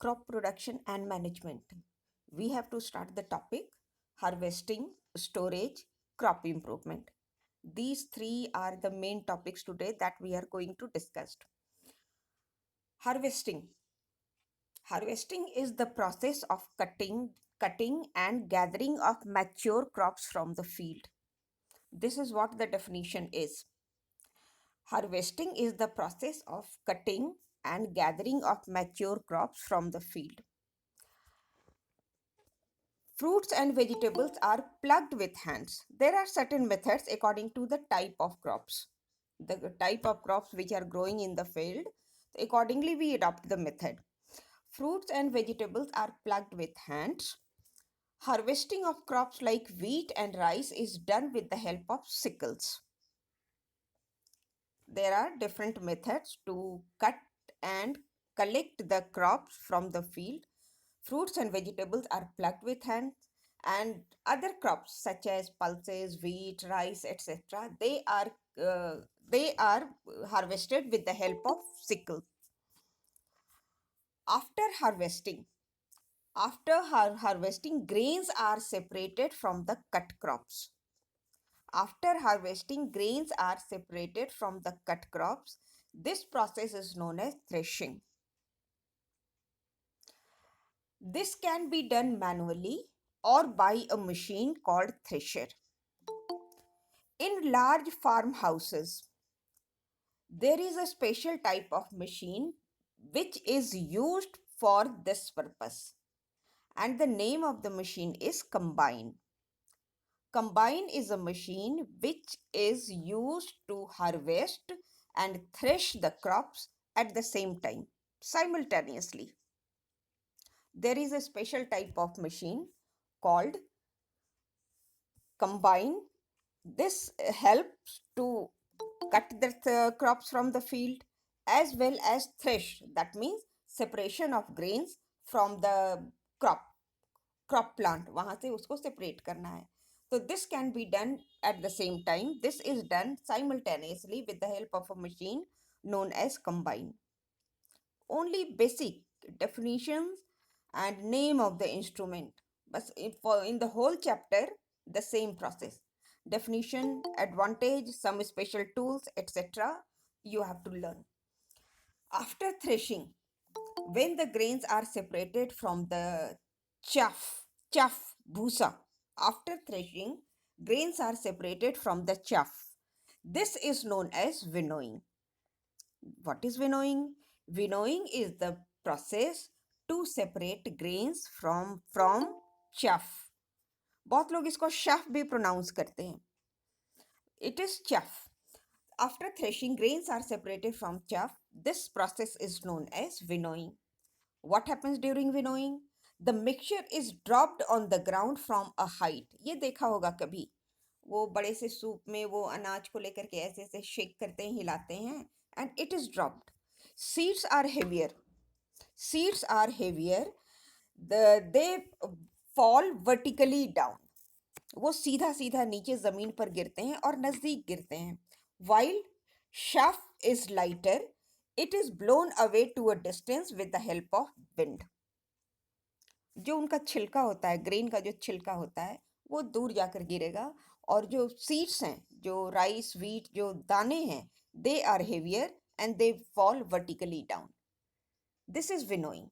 crop production and management. We have to start the topic harvesting, storage, crop improvement. These three are the main topics today that we are going to discuss. Harvesting. Harvesting is the process of cutting and gathering of mature crops from the field. This is what the definition is. Harvesting is the process of cutting and gathering of mature crops from the field. Fruits and vegetables are plucked with hands. There are certain methods according to the type of crops. The type of crops which are growing in the field, accordingly we adopt the method. Fruits and vegetables are plucked with hands. Harvesting of crops like wheat and rice is done with the help of sickles. There are different methods to cut and collect the crops from the field. Fruits and vegetables are plucked with hands, and other crops such as pulses, wheat, rice, etc. Uh, they are harvested with the help of sickle. After harvesting, harvesting, grains are separated from the cut crops. After harvesting, grains are separated from the cut crops. This process is known as threshing. This can be done manually or by a machine called thresher. In large farmhouses, there is a special type of machine which is used for this purpose, and the name of the machine is combine. Combine is a machine which is used to harvest and thresh the crops at the same time, simultaneously. There is a special type of machine called combine. This helps to cut the crops from the field as well as thresh. That means separation of grains from the crop plant. वहां से उसको separate करना है. So this can be done at the same time. This is done simultaneously with the help of a machine known as combine. Only basic definitions and name of the instrument. But in the whole chapter, the same process. Definition, advantage, some special tools, etc. You have to learn. After threshing, when the grains are separated from the chaff, bhusa, after threshing, grains are separated from the chaff. This is known as winnowing. What is winnowing? Winnowing is the process to separate grains from chaff. बहुत लोग इसको chaff भी pronounce करते हैं. It is chaff. After threshing, grains are separated from chaff. This process is known as winnowing. What happens during winnowing? The mixture is dropped on the ground from a height. ये देखा होगा कभी, वो बड़े से soup में वो अनाज को लेकर के ऐसे ऐसे शेक करते हैं, हिलाते हैं, and it is dropped. Seeds are heavier. Seeds are heavier. They fall vertically down. वो सीधा सीधा नीचे जमीन पर गिरते हैं और नजदीक गिरते हैं. While chaff is lighter, it is blown away to a distance with the help of wind. जो उनका छिलका होता है, ग्रेन का जो छिलका होता है, वो दूर जाकर गिरेगा, और जो सीड्स हैं, जो राइस, व्हीट, जो दाने हैं, they are heavier and they fall vertically down. This is winnowing.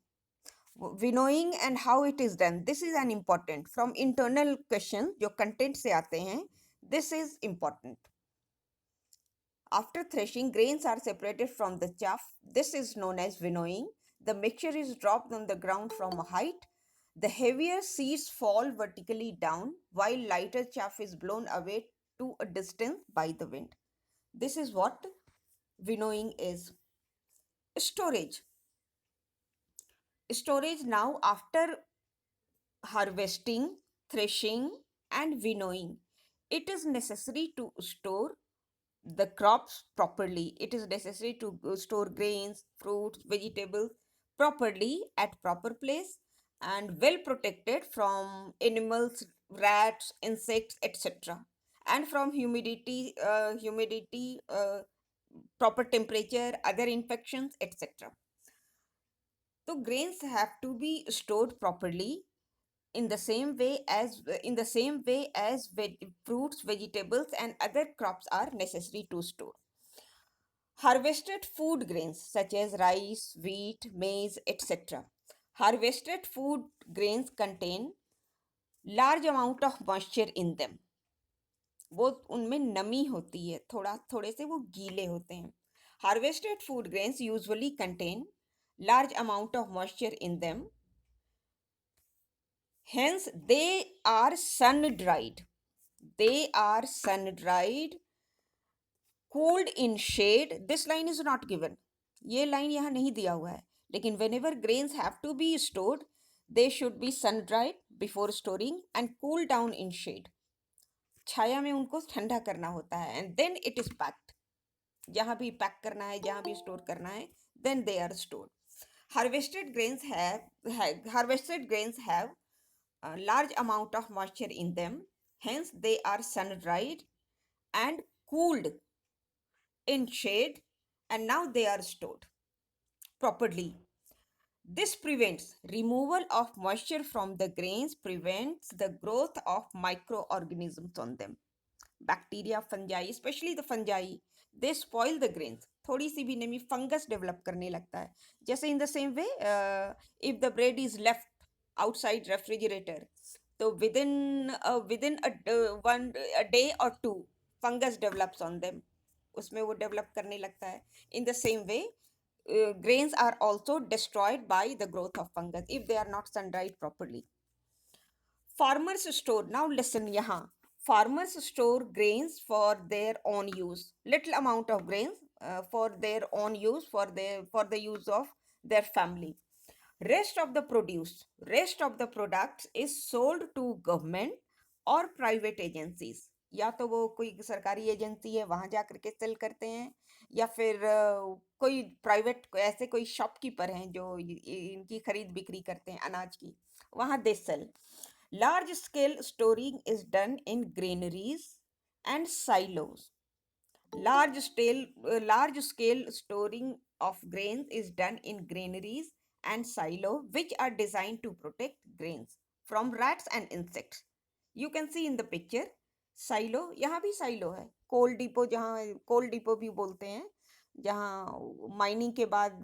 Winnowing and how it is done. This is an important from internal question जो content से आते हैं. This is important. After threshing, grains are separated from the chaff. This is known as winnowing. The mixture is dropped on the ground from a height. The heavier seeds fall vertically down while lighter chaff is blown away to a distance by the wind. This is what winnowing is. Storage. Storage now after harvesting, threshing, and winnowing. It is necessary to store the crops properly. It is necessary to store grains, fruits, vegetables properly at proper place and well protected from animals, rats, insects, etc. and from humidity, proper temperature, other infections, etc. So grains have to be stored properly in the same way as fruits, vegetables, and other crops are necessary to store. Harvested food grains such as rice, wheat, maize, etc. Harvested food grains contain large amount of moisture in them. वो उनमें नमी होती है, थोड़े से वो गीले होते हैं. Harvested food grains usually contain large amount of moisture in them. Hence, they are sun dried. They are sun dried, cooled in shade. This line is not given. ये लाइन यहाँ नहीं दिया हुआ है. लेकिन whenever grains have to be stored, they should be sun dried before storing and cool down in shade. छाया में उनको ठंडा करना होता है and then it is packed. जहाँ भी पैक करना है, जहाँ भी स्टोर करना है, then they are stored. Harvested grains have a large amount of moisture in them. Hence, they are sun dried and cooled in shade, and now they are stored properly. This prevents removal of moisture from the grains, prevents the growth of microorganisms on them. Bacteria, fungi, especially the fungi, they spoil the grains. थोड़ी सी भी नमी fungus develop करने लगता है. जैसे in the same way, if the bread is left outside refrigerator, तो within a day or two, fungus develops on them. उसमें वो डेवलप करने लगता है. In the same way, grains are also destroyed by the growth of fungus if they are not sun dried properly. Farmers store, now listen yahan, farmers store grains for their own use, little amount of grains for their own use, for the use of their family. Rest of the products is sold to government or private agencies. या तो वो कोई सरकारी agency है वहां जा करके cell करते हैं, या फिर कोई प्राइवेट ऐसे कोई शॉपकीपर हैं जो इनकी खरीद बिक्री करते हैं अनाज की, वहां they sell. Large scale storing is done in granaries and silos. Large scale storing of grains is done in granaries and silo, which are designed to protect grains from rats and insects. You can see in the picture silo. यहाँ भी silo है. कोल depot, जहाँ कोल depot भी बोलते हैं, जहाँ mining के बाद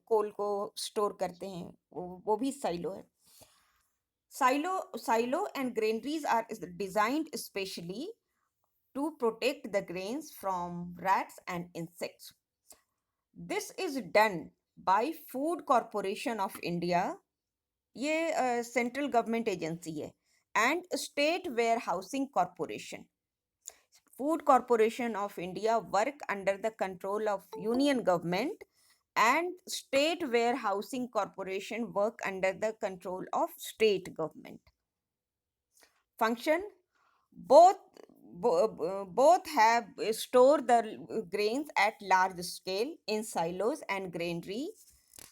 कोल को स्टोर करते हैं, वो भी साइलो है. Silo and granaries are designed especially to protect the grains from rats and insects. This is done by Food Corporation of India, ये सेंट्रल गवर्नमेंट एजेंसी है, and State Warehousing Corporation. Food Corporation of India work under the control of Union government, and State Warehousing Corporation work under the control of state government. Function, both both have store the grains at large scale in silos and granary,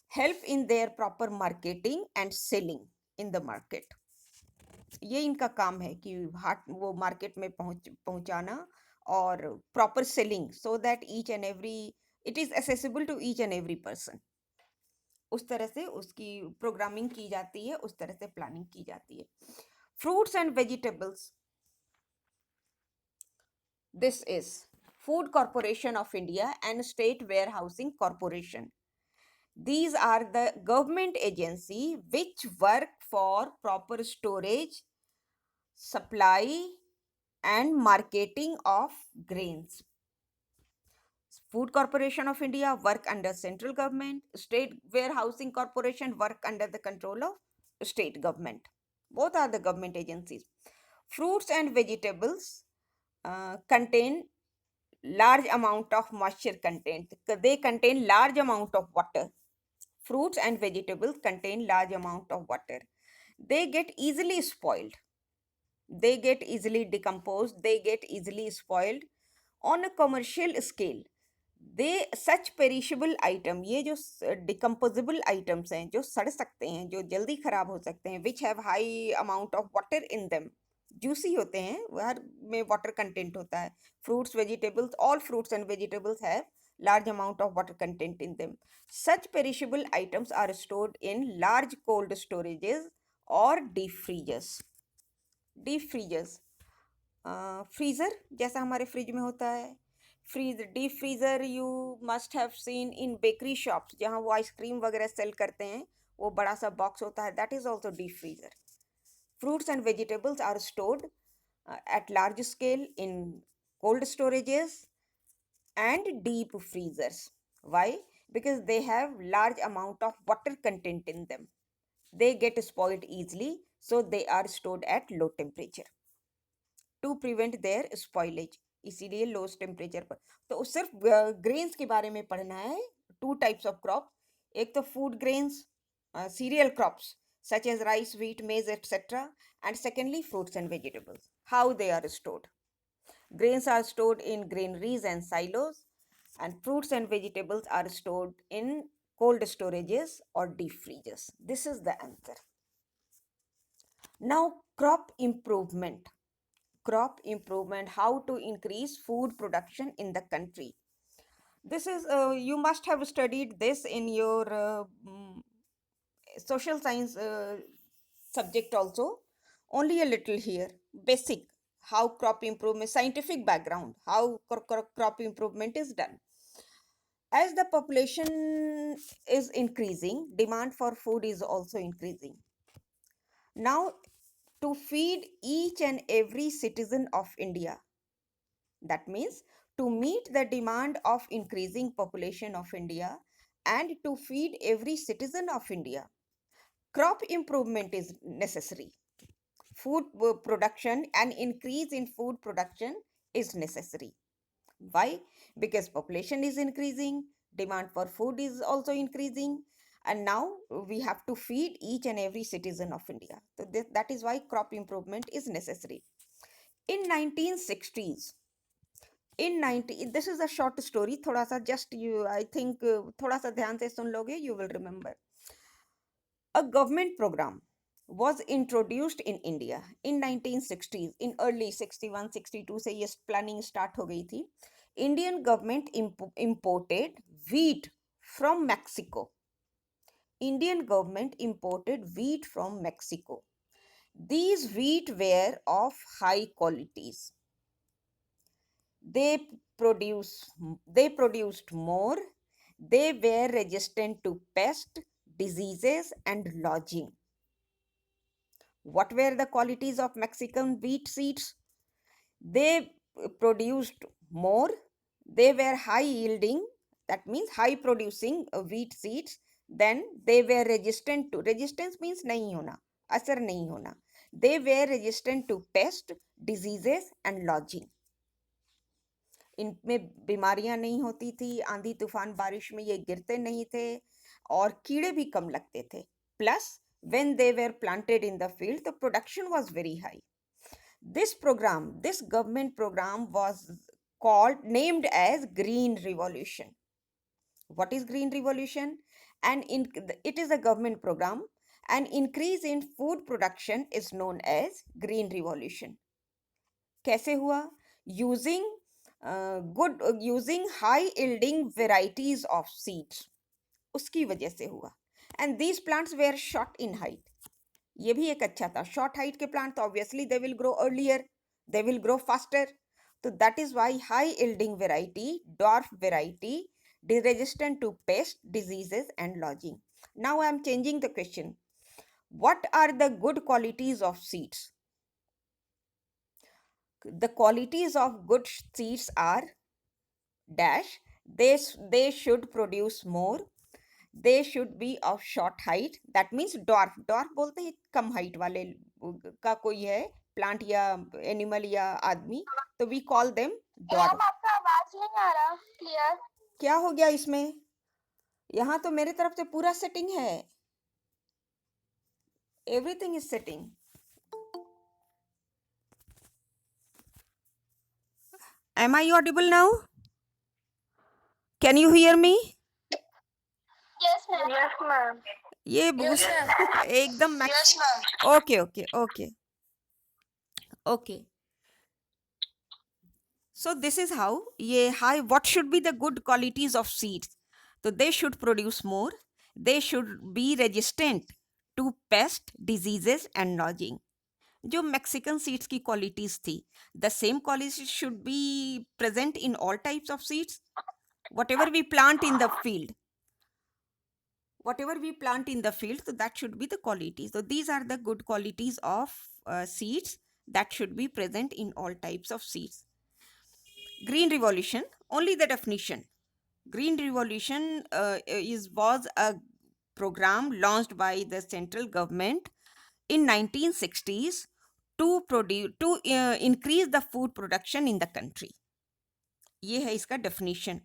help in their proper marketing and selling in the market. ये इनका काम है कि वो market में पहुंचाना और proper selling, so that each and every it is accessible to each and every person. उस तरह से उसकी प्रोग्रामिंग की जाती है, उस तरह से प्लानिंग की जाती है. Fruits and vegetables, this is Food Corporation of India and State Warehousing Corporation. These are the government agency which work for proper storage, supply and marketing of grains. Food Corporation of India work under central government. State Warehousing Corporation work under the control of state government. Both are the government agencies. Fruits and vegetables contain large amount of moisture content. They contain large amount of water. Fruits and vegetables contain large amount of water. They get easily spoiled. They get easily decomposed. They get easily spoiled. On a commercial scale, they such perishable item, ये जो decomposable items हैं, जो सड़ सकते हैं, जो जल्दी खराब हो सकते हैं, which have high amount of water in them, juicy होते हैं, हर में वाटर कंटेंट होता है. Fruits vegetables, all fruits and vegetables have large amount of water content in them. Such perishable items are stored in large cold storages or deep freezers. Deep freezers, freezer जैसा हमारे fridge में होता है. Freeze deep freezer you must have seen in bakery shops, जहाँ वो ice cream वगैरह cell करते हैं. वो बड़ा सा बॉक्स होता है, that is also deep freezer. Fruits and vegetables are stored at large scale in cold storages and deep freezers. Why? Because they have large amount of water content in them. They get spoiled easily, so they are stored at low temperature to prevent their spoilage. इसीलिए low temperature पर. तो सिर्फ grains के बारे में पढ़ना है. Two types of crop. एक तो food grains, cereal crops such as rice, wheat, maize, etc. And secondly, fruits and vegetables. How they are stored. Grains are stored in granaries and silos, and fruits and vegetables are stored in cold storages or deep freezers. This is the answer. Now, crop improvement. Crop improvement, how to increase food production in the country. This is, you must have studied this in your social science subject also. Only a little here. Basic, how crop improvement, scientific background, how crop improvement is done. As the population is increasing, demand for food is also increasing. Now, to feed each and every citizen of India, that means to meet the demand of increasing population of India and to feed every citizen of India, crop improvement is necessary. Food production, an increase in food production is necessary. Why? Because population is increasing, demand for food is also increasing, and now we have to feed each and every citizen of India. So that is why crop improvement is necessary. In 1960s, this is a short story, थोड़ा सा just you, I think थोड़ा सा ध्यान से सुन लोगे, you will remember. A government program was introduced in India in 1960s. In early 61 62 से ये planning start हो गई थी. Indian government imported wheat from Mexico. Indian government imported wheat from Mexico. These wheat were of high qualities. They produced more. They were resistant to pest, diseases, and lodging. What were the qualities of Mexican wheat seeds? They produced more. They were high yielding, that means high producing wheat seeds. Then they were resistant to, resistance means nahi hona, asar nahi hona. They were resistant to pest, diseases, and lodging. इनमें बीमारियां नहीं होती थी, आंधी तूफान बारिश में ये गिरते नहीं थे, और कीड़े भी कम लगते थे. Plus when they were planted in the field, the production was very high. This government program was named as Green Revolution. What is Green Revolution? It is a government program. An increase in food production is known as Green Revolution. कैसे हुआ? Using using high yielding varieties of seeds. उसकी वजह से हुआ. And these plants were short in height. ये भी एक अच्छा था. Short height के plant obviously they will grow earlier, they will grow faster. So that is why high yielding variety, dwarf variety, resistant to pest, diseases, and lodging. Now I am changing the question. What are the good qualities of seeds? The qualities of good seeds are dash. They should produce more. They should be of short height. That means dwarf. Dwarf बोलते हैं कम height वाले का कोई है plant या animal या आदमी, तो we call them dwarf. Ma'am आपका आवाज नहीं आ रहा क्लियर. क्या हो गया इसमें? यहाँ तो मेरे तरफ से पूरा सेटिंग है. Everything is setting. Am I audible now? Can you hear me? Yes ma'am. Yes ma'am. ये एकदम yes ma'am. Okay okay okay okay. So this is how what should be the good qualities of seeds. So they should produce more, they should be resistant to pest, diseases and gnawing. जो Mexican seeds की qualities थी, the same qualities should be present in all types of seeds. whatever we plant in the field whatever we plant in the field, so that should be the qualities. So these are the good qualities of seeds that should be present in all types of seeds. Green revolution, only the definition. Green revolution was a program launched by the central government in 1960s to increase the food production in the country. ये है इसका definition.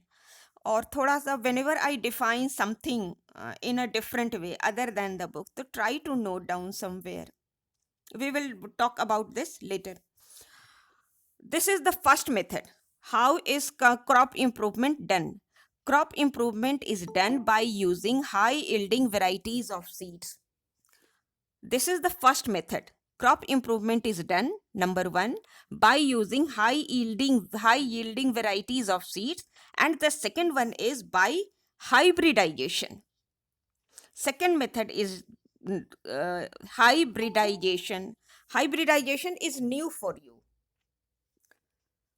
और थोड़ा सा whenever I define something in a different way other than the book, so try to note down somewhere. We will talk about this later. This is the first method. How is crop improvement done? Crop improvement is done by using high yielding varieties of seeds. This is the first method. Crop improvement is done, number one, by using high yielding varieties of seeds, and the second one is by hybridization. Second method is hybridization. Hybridization is new for you.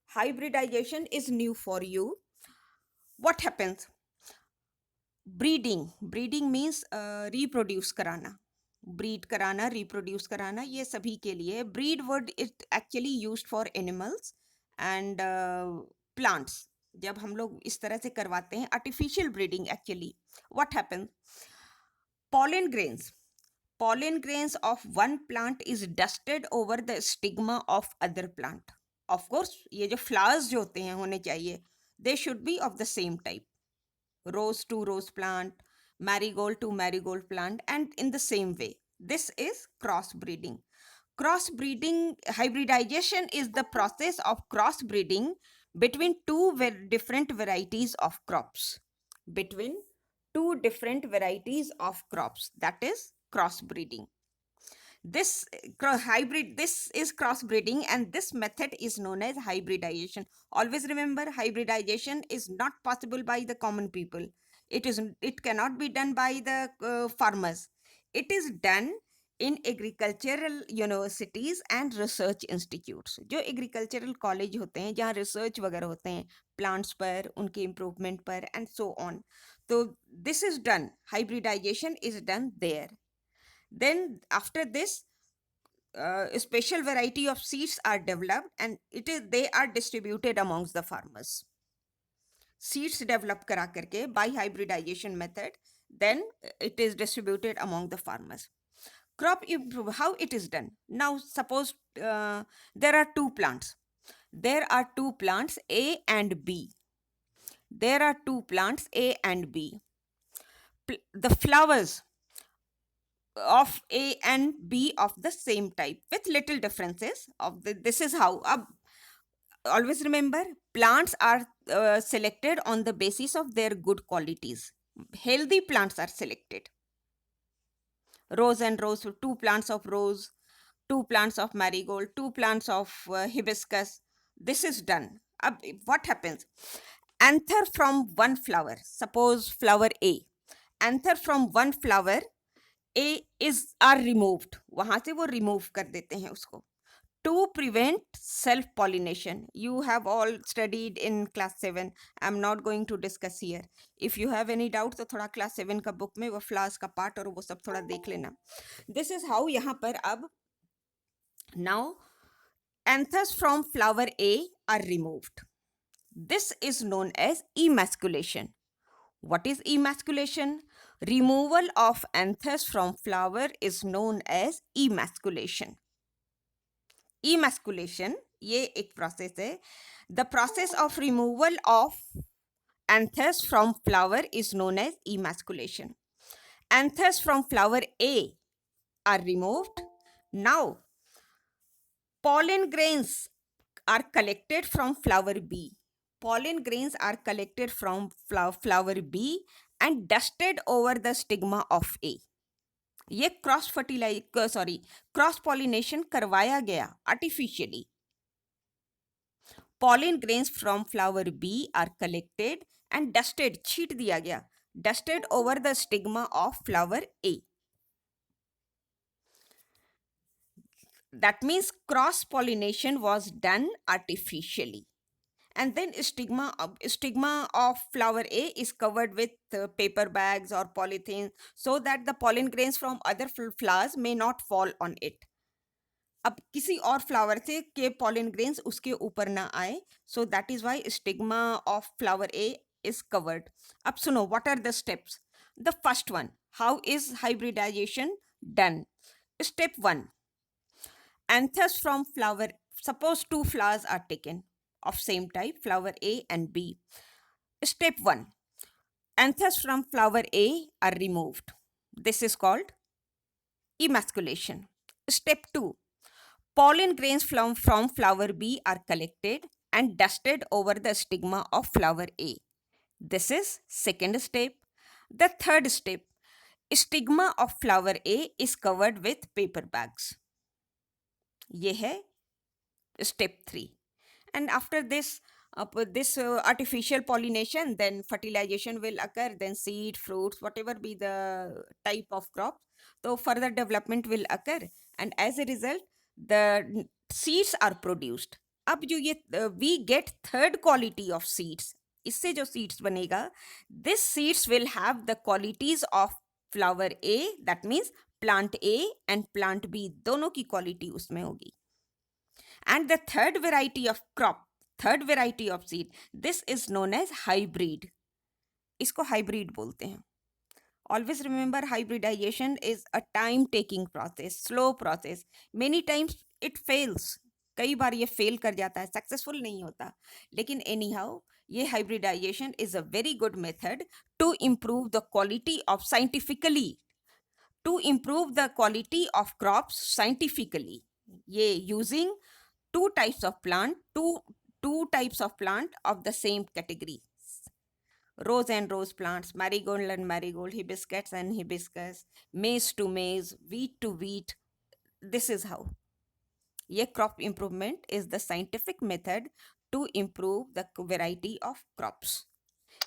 Hybridization is new for you. What happens? Breeding means reproduce कराना. Breed कराना, reproduce कराना, ये सभी के लिए. Breed word is actually used for animals and plants. जब हम लोग इस तरह से करवाते हैं, artificial breeding actually. What happens? Pollen grains of one plant is dusted over the stigma of other plant. Of course, ये जो flowers जो होते हैं होने चाहिए, they should be of the same type. Rose to rose plant, marigold to marigold plant, and in the same way. This is crossbreeding. Crossbreeding, hybridization is the process of crossbreeding between two different varieties of crops. Between two different varieties of crops. That is crossbreeding. This is crossbreeding, and this method is known as hybridization. Always remember, hybridization is not possible by the common people. It cannot be done by the farmers. It is done in agricultural universities and research institutes. जो agricultural college होते हैं, जहाँ research वगैरह होते हैं plants पर, उनके improvement पर, and so on. So this is done. Hybridization is done there. Then after this, a special variety of seeds are developed, and they are distributed amongst the farmers. Seeds develop करा करके by hybridization method, then it is distributed among the farmers. Crop improve, how it is done? Now suppose there are two plants. There are two plants A and B. There are two plants A and B. The flowers of A and B of the same type with little differences this is how always remember, plants are selected on the basis of their good qualities. Healthy plants are selected. Rose and rose, two plants of rose, two plants of marigold, two plants of hibiscus. This is done. What happens? Anther from one flower, suppose flower A. Anther from one flower A are removed. वहां से वो remove कर देते हैं उसको. To prevent self-pollination. You have all studied in class 7. I'm not going to discuss here. If you have any doubt, तो थोड़ा class 7 का book में वो flowers का part और वो सब थोड़ा देख लेना. This is how यहाँ पर अब now anthers from flower A are removed. This is known as emasculation. What is emasculation? Removal of anthers from flower is known as emasculation. Emasculation, ये एक process है. The process of removal of anthers from flower is known as emasculation. Anthers from flower A are removed. Now, pollen grains are collected from flower B. Pollen grains are collected from flower B and dusted over the stigma of A. ये cross pollination करवाया गया artificially. pollen grains from flower B are collected and dusted, छीट दिया गया, dusted over the stigma of flower A. That means cross pollination was done artificially. And then stigma of flower A is covered with paper bags or polythene so that the pollen grains from other flowers may not fall on it. अब किसी और flower से के pollen grains उसके ऊपर ना आए, so that is why stigma of flower A is covered. अब सुनो, what are the steps? The first one, how is hybridization done? Step 1, anthers from flower. Suppose two flowers are taken of same type, flower A and B. Step 1, anthers from flower A are removed. This is called emasculation. Step 2, pollen grains from flower B are collected and dusted over the stigma of flower A. This is second step. The third step, stigma of flower A is covered with paper bags. ये है step 3. And after this artificial pollination, then fertilization will occur, then seed, fruits, whatever be the type of crop, so further development will occur, and as a result the seeds are produced. अब जो ये we get third quality of seeds, इससे जो seeds बनेगा, this seeds will have the qualities of flower A, that means plant A and plant B दोनों की quality उसमें होगी. And the third variety of crop, third variety of seed, this is known as hybrid. इसको hybrid बोलते हैं. Always remember, hybridization is a time taking process, slow process. Many times it fails. कई बार ये fail कर जाता है, successful नहीं होता. लेकिन anyhow, ये hybridization is a very good method to improve the quality of crops scientifically. ये using two types of plant of the same category. Rose and rose plants, marigold and marigold, hibiscus and hibiscus, maize to maize, wheat to wheat. This is how. Ye crop improvement is the scientific method to improve the variety of crops.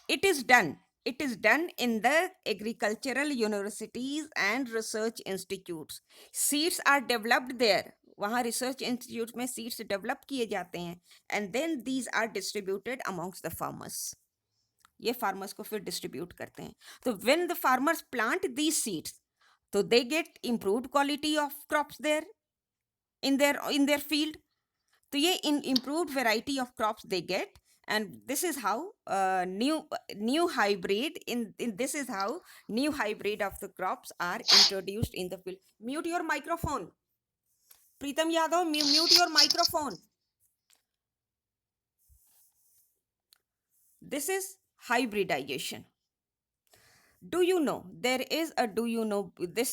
It is done in the agricultural universities and research institutes. Seeds are developed there. वहाँ research institutes में seeds develop किए जाते हैं, and then these are distributed amongst the farmers. ये farmers को फिर distribute करते हैं. So when the farmers plant these seeds, so they get improved quality of crops there in their field. तो ये improved variety of crops they get, and this is how new hybrid this is how new hybrid of the crops are introduced in the field. Mute your microphone. Pritam Yadav, mute your microphone. This is hybridization. This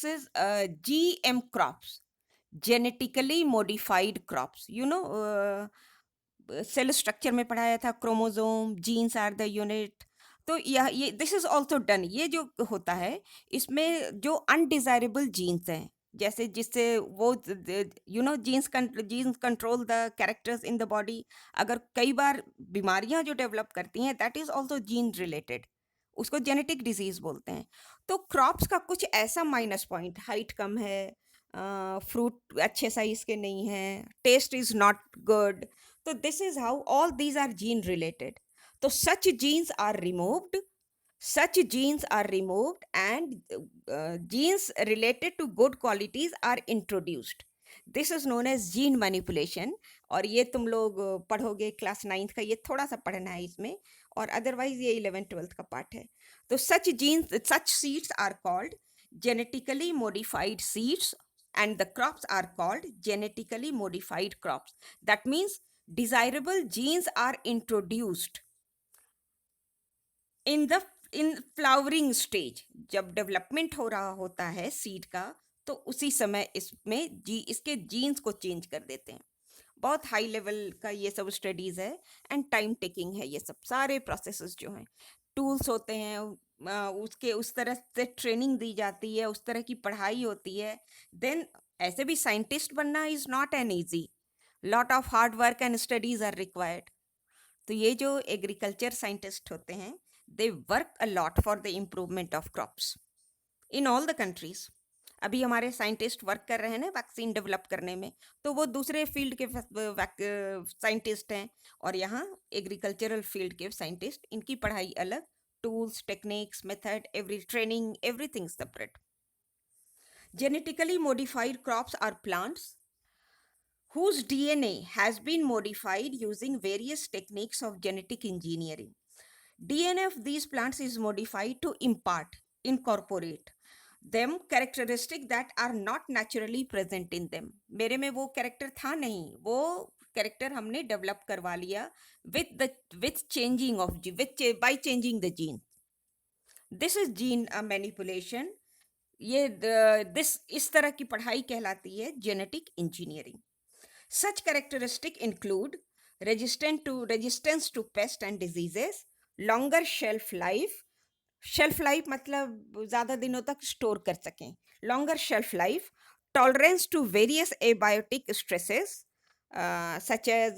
is GM crops, genetically modified crops. Cell structure में पढ़ाया था, chromosome, genes are the unit. तो ये this is also done. ये जो होता है, इसमें जो अनडिजायरेबल जीन्स हैं, जैसे जिससे वो jeans control the characters in the body. अगर कई बार बीमारियां जो डेवलप करती हैं, that is also gene related, उसको जेनेटिक डिजीज बोलते हैं. तो क्रॉप्स का कुछ ऐसा माइनस पॉइंट, हाइट कम है, फ्रूट अच्छे साइज के नहीं है, test is not good. So this is how all these are gene related. So such genes are removed. And genes related to good qualities are introduced. This is known as gene manipulation. और ये तुम लोग पढ़ोगे class 9th का, ये थोड़ा सा पढ़ना है इसमें, और अदरवाइज ये 11th 12th का पार्ट है. तो such seeds are called genetically modified seeds, and the crops are called genetically modified crops. That means desirable genes are introduced in flowering stage. जब डेवलपमेंट हो रहा होता है सीड का, तो उसी समय इसमें इसके जीन्स को चेंज कर देते हैं. बहुत हाई लेवल का ये सब स्टडीज है, एंड टाइम टेकिंग है. ये सब सारे प्रोसेसेस जो हैं, टूल्स होते हैं, उसके उस तरह से ट्रेनिंग दी जाती है, उस तरह की पढ़ाई होती है. देन ऐसे भी साइंटिस्ट बनना is not an easy. Lot of hard work and studies are required. तो ये जो एग्रीकल्चर साइंटिस्ट होते हैं, they work a lot for the improvement of crops in all the countries. अभी हमारे साइंटिस्ट वर्क कर रहे हैं ना वैक्सीन डेवलप करने में, तो वो दूसरे फील्ड के साइंटिस्ट हैं, और यहाँ एग्रीकल्चरल फील्ड के साइंटिस्ट, इनकी पढ़ाई अलग, tools, techniques, method, every training, everything separate. Genetically modified crops are plants whose DNA has been modified using various techniques of genetic engineering. DNA of these plants is modified to impart, incorporate them characteristics that are not naturally present in them. मेरे में वो character था नहीं, वो character हमने develop करवा लिया with changing of by changing the gene. This is gene manipulation. ये इस तरह की पढ़ाई कहलाती है genetic engineering. Such characteristics include resistance to pests and diseases, longer shelf life. Shelf life मतलब ज़्यादा दिनों तक स्टोर कर सकें. Longer shelf life, tolerance to various abiotic stresses, such as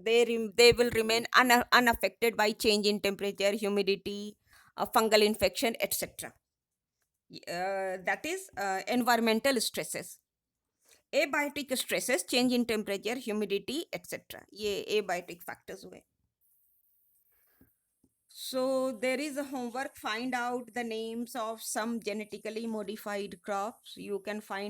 they will remain unaffected by change in temperature, humidity, fungal infection, etc. That is environmental stresses. Abiotic stresses, change in temperature, humidity, etc. ये abiotic factors हुए. So there is a homework. Find out the names of some genetically modified crops. You can find